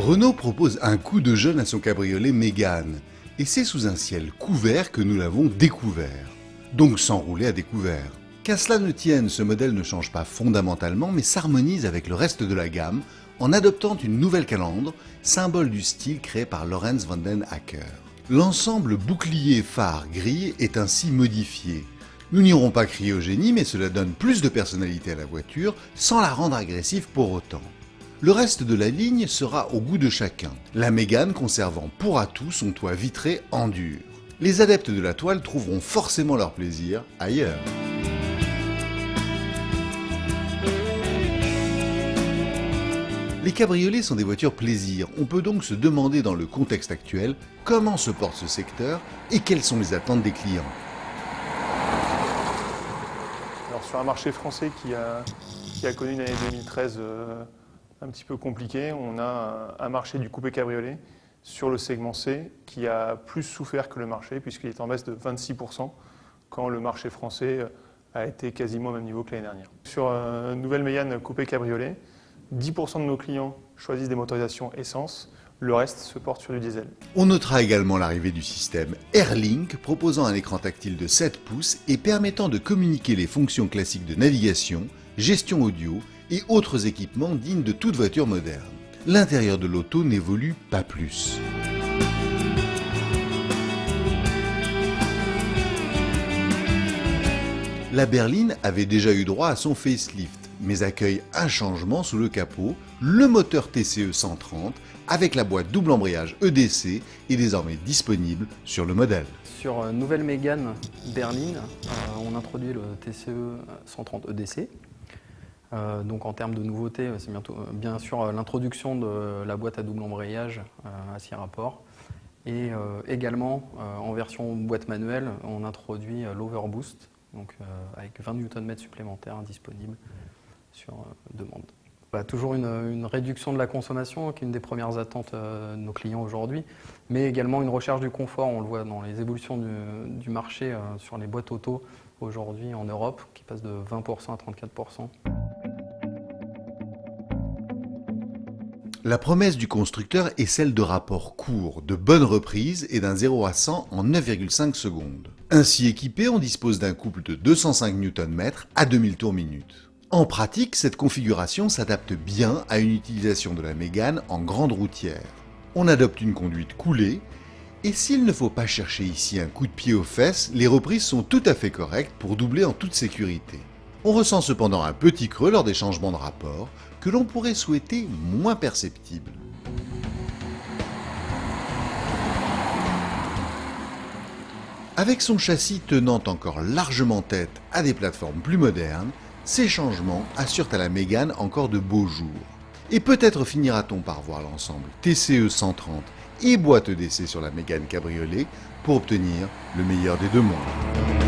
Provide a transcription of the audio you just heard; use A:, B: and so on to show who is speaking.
A: Renault propose un coup de jeune à son cabriolet Mégane, et c'est sous un ciel couvert que nous l'avons découvert. Donc sans rouler à découvert. Qu'à cela ne tienne, ce modèle ne change pas fondamentalement, mais s'harmonise avec le reste de la gamme en adoptant une nouvelle calandre, symbole du style créé par Lorenz van den Acker. L'ensemble bouclier-phare-grille est ainsi modifié. Nous n'irons pas crier au génie, mais cela donne plus de personnalité à la voiture sans la rendre agressive pour autant. Le reste de la ligne sera au goût de chacun, la Mégane conservant pour atout son toit vitré en dur. Les adeptes de la toile trouveront forcément leur plaisir ailleurs. Les cabriolets sont des voitures plaisir, on peut donc se demander dans le contexte actuel comment se porte ce secteur et quelles sont les attentes des clients.
B: Alors sur un marché français qui a connu une année 2013 un petit peu compliquée, on a un marché du coupé cabriolet sur le segment C qui a plus souffert que le marché puisqu'il est en baisse de 26% quand le marché français a été quasiment au même niveau que l'année dernière. Sur une nouvelle Mégane coupé cabriolet, 10% de nos clients choisissent des motorisations essence, le reste se porte sur du diesel.
A: On notera également l'arrivée du système AirLink proposant un écran tactile de 7 pouces et permettant de communiquer les fonctions classiques de navigation, gestion audio et autres équipements dignes de toute voiture moderne. L'intérieur de l'auto n'évolue pas plus. La berline avait déjà eu droit à son facelift, mais accueille un changement sous le capot, le moteur TCE 130 avec la boîte double embrayage EDC est désormais disponible sur le modèle.
C: Sur nouvelle Mégane berline, on introduit le TCE 130 EDC. Donc en termes de nouveautés, c'est bien sûr l'introduction de la boîte à double embrayage à 6 rapports. Et également en version boîte manuelle, on introduit l'Overboost, donc avec 20 Nm supplémentaires disponibles sur demande. Toujours une réduction de la consommation qui est une des premières attentes de nos clients aujourd'hui, mais également une recherche du confort. On le voit dans les évolutions du marché sur les boîtes auto aujourd'hui en Europe, qui passe de 20% à 34%.
A: La promesse du constructeur est celle de rapports courts, de bonnes reprises et d'un 0 à 100 en 9,5 secondes. Ainsi équipé, on dispose d'un couple de 205 Nm à 2000 tours minute. En pratique, cette configuration s'adapte bien à une utilisation de la Mégane en grande routière. On adopte une conduite coulée, et s'il ne faut pas chercher ici un coup de pied aux fesses, les reprises sont tout à fait correctes pour doubler en toute sécurité. On ressent cependant un petit creux lors des changements de rapport, que l'on pourrait souhaiter moins perceptibles. Avec son châssis tenant encore largement tête à des plateformes plus modernes, ces changements assurent à la Mégane encore de beaux jours. Et peut-être finira-t-on par voir l'ensemble TCE 130 et boîte EDC sur la Mégane cabriolet pour obtenir le meilleur des deux mondes.